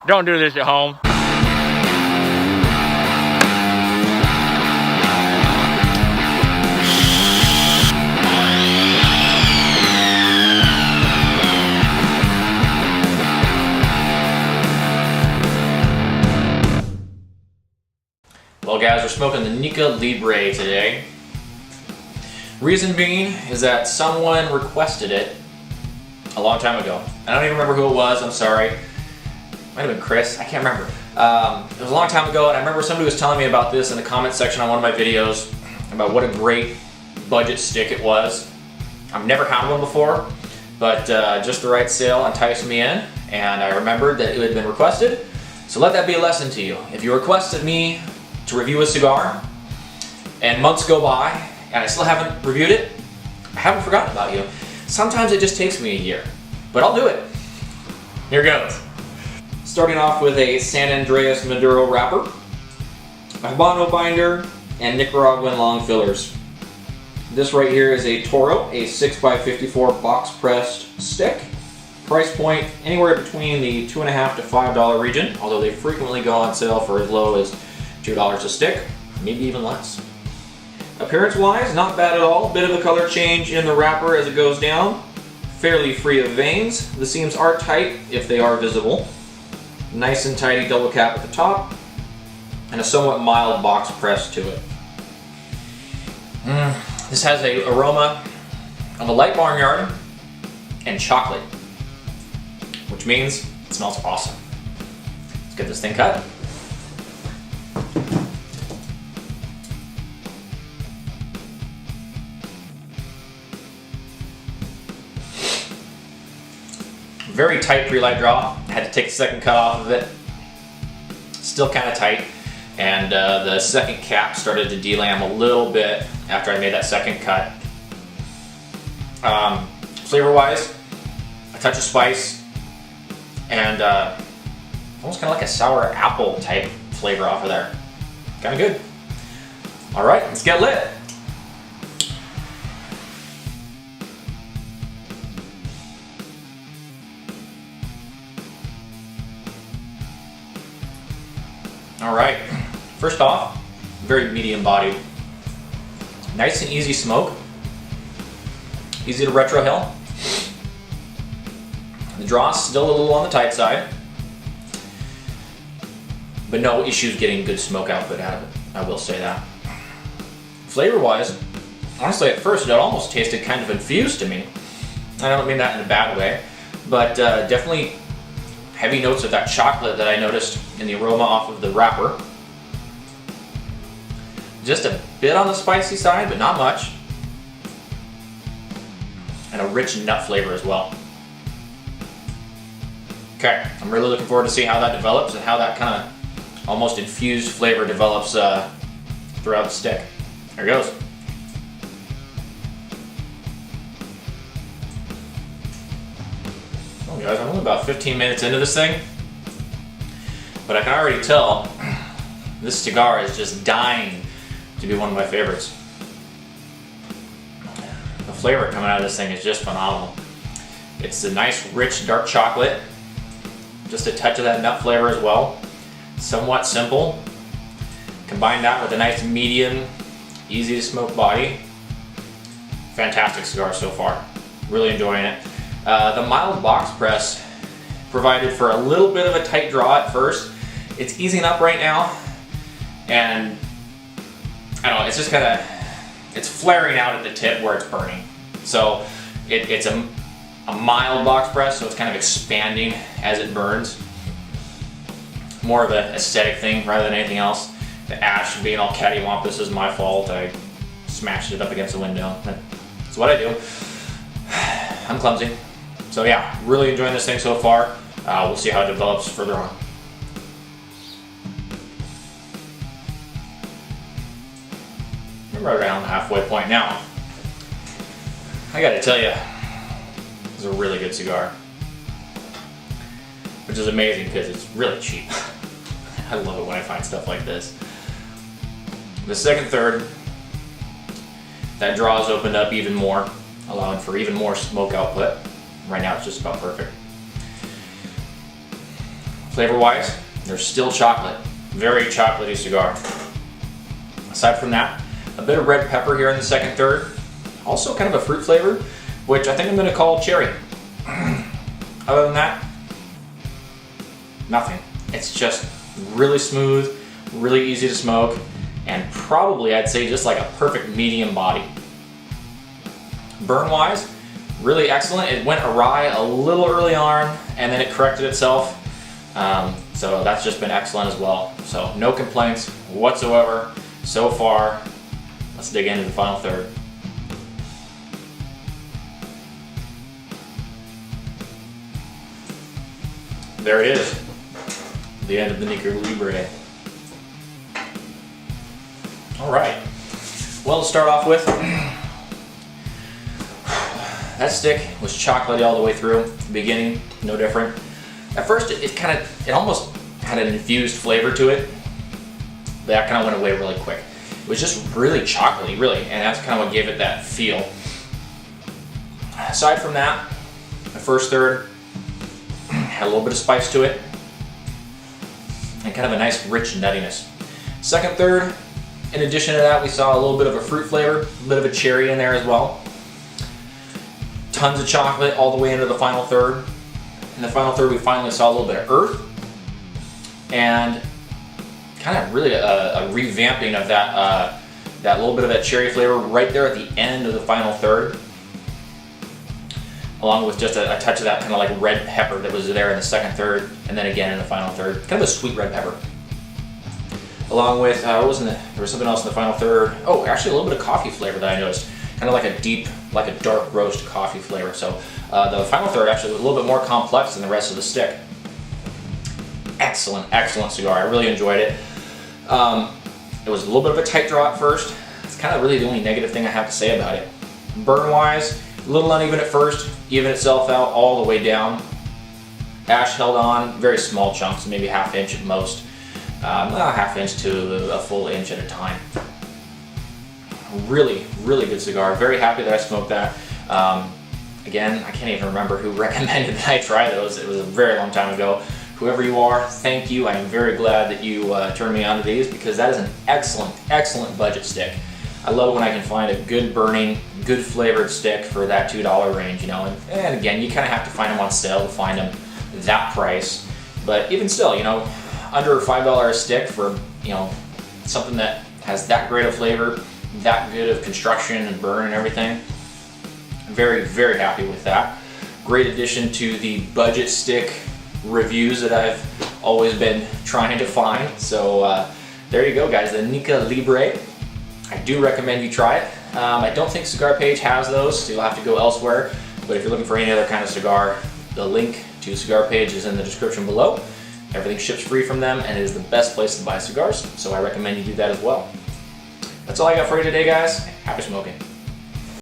Don't do this at home. Well guys, we're smoking the Nica Libre today. Reason being is that someone requested it a long time ago. I don't even remember who it was, I'm sorry. Might have been Chris, I can't remember. It was a long time ago, and I remember somebody was telling me about this in the comment section on one of my videos about what a great budget stick it was. I've never had one before, but just the right sale enticed me in, and I remembered that it had been requested. So let that be a lesson to you. If you requested me to review a cigar, and months go by, and I still haven't reviewed it, I haven't forgotten about you. Sometimes it just takes me a year, but I'll do it. Here goes. Starting off with a San Andreas Maduro wrapper, a Habano binder, and Nicaraguan long fillers. This right here is a Toro, a 6x54 box pressed stick. Price point anywhere between the $2.50 to $5 region, although they frequently go on sale for as low as $2 a stick, maybe even less. Appearance wise, not bad at all. Bit of a color change in the wrapper as it goes down. Fairly free of veins. The seams are tight if they are visible. Nice and tidy double cap at the top, and a somewhat mild box press to it. This has an aroma of a light barnyard and chocolate, which means it smells awesome. Let's get this thing cut. Very tight pre-light draw. I had to take the second cut off of it. Still kind of tight, and the second cap started to delam a little bit after I made that second cut. Flavor-wise, a touch of spice, and almost kind of like a sour apple type flavor off of there. Kind of good. All right, let's get lit. All right, first off, very medium bodied. Nice and easy smoke. Easy to retrohale. The draw's still a little on the tight side, but no issues getting good smoke output out of it, I will say that. Flavor-wise, honestly at first it almost tasted kind of infused to me. I don't mean that in a bad way, but definitely heavy notes of that chocolate that I noticed in the aroma off of the wrapper. Just a bit on the spicy side, but not much. And a rich nut flavor as well. Okay, I'm really looking forward to see how that develops and how that kind of almost infused flavor develops throughout the stick. There it goes. Oh guys, I'm only about 15 minutes into this thing, but I can already tell this cigar is just dying to be one of my favorites. The flavor coming out of this thing is just phenomenal. It's a nice, rich, dark chocolate. Just a touch of that nut flavor as well. Somewhat simple. Combine that with a nice medium, easy to smoke body. Fantastic cigar so far. Really enjoying it. The mild box press provided for a little bit of a tight draw at first. It's easing up right now, and I don't know, it's just kind of, it's flaring out at the tip where it's burning. So it's a mild box press, so it's kind of expanding as it burns. More of an aesthetic thing rather than anything else. The ash being all cattywampus is my fault. I smashed it up against the window. That's what I do. I'm clumsy. So yeah, really enjoying this thing so far. We'll see how it develops further on. We're right around the halfway point now. I gotta tell you, this is a really good cigar. Which is amazing because it's really cheap. I love it when I find stuff like this. The second third, that draw is opened up even more, allowing for even more smoke output. Right now it's just about perfect. Flavor-wise, there's still chocolate. Very chocolatey cigar. Aside from that, a bit of red pepper here in the second third. Also kind of a fruit flavor, which I think I'm going to call cherry. Other than that, nothing. It's just really smooth, really easy to smoke, and probably I'd say just like a perfect medium body. Burn-wise, really excellent. It went awry a little early on, and then it corrected itself. So that's just been excellent as well. So no complaints whatsoever so far. Let's dig into the final third. There it is, the end of the Nica Libre. All right, well, to start off with, that stick was chocolatey all the way through. The beginning, no different. At first, it almost had an infused flavor to it. That kind of went away really quick. It was just really chocolatey, really, and that's kind of what gave it that feel. Aside from that, the first third had a little bit of spice to it, and kind of a nice rich nuttiness. Second third, in addition to that, we saw a little bit of a fruit flavor, a bit of a cherry in there as well. Tons of chocolate all the way into the final third. In the final third, we finally saw a little bit of earth, and kind of really a revamping of that little bit of that cherry flavor right there at the end of the final third, along with just a touch of that kind of like red pepper that was there in the second third, and then again in the final third, kind of a sweet red pepper. Along with, there was something else in the final third. Oh, actually a little bit of coffee flavor that I noticed. Kind of like a deep, like a dark roast coffee flavor. So the final third actually was a little bit more complex than the rest of the stick. Excellent, excellent cigar. I really enjoyed it. It was a little bit of a tight draw at first. It's kind of really the only negative thing I have to say about it. Burn-wise, a little uneven at first, even itself out all the way down. Ash held on, very small chunks, maybe ½ inch at most. ½ inch to a full inch at a time. Really, really good cigar. Very happy that I smoked that. Again, I can't even remember who recommended that I try those. It was a very long time ago. Whoever you are, thank you. I am very glad that you turned me on to these, because that is an excellent, excellent budget stick. I love it when I can find a good burning, good flavored stick for that $2 range, you know. And again, you kind of have to find them on sale to find them that price. But even still, you know, under $5 a stick for, you know, something that has that great of flavor, that good of construction and burn and everything. Very, very happy with that. Great addition to the budget stick reviews that I've always been trying to find. So there you go, guys, the Nica Libre. I do recommend you try it. I don't think Cigar Page has those, so you'll have to go elsewhere. But if you're looking for any other kind of cigar, the link to Cigar Page is in the description below. Everything ships free from them, and it is the best place to buy cigars, so I recommend you do that as well. That's all I got for you today, guys. Happy smoking.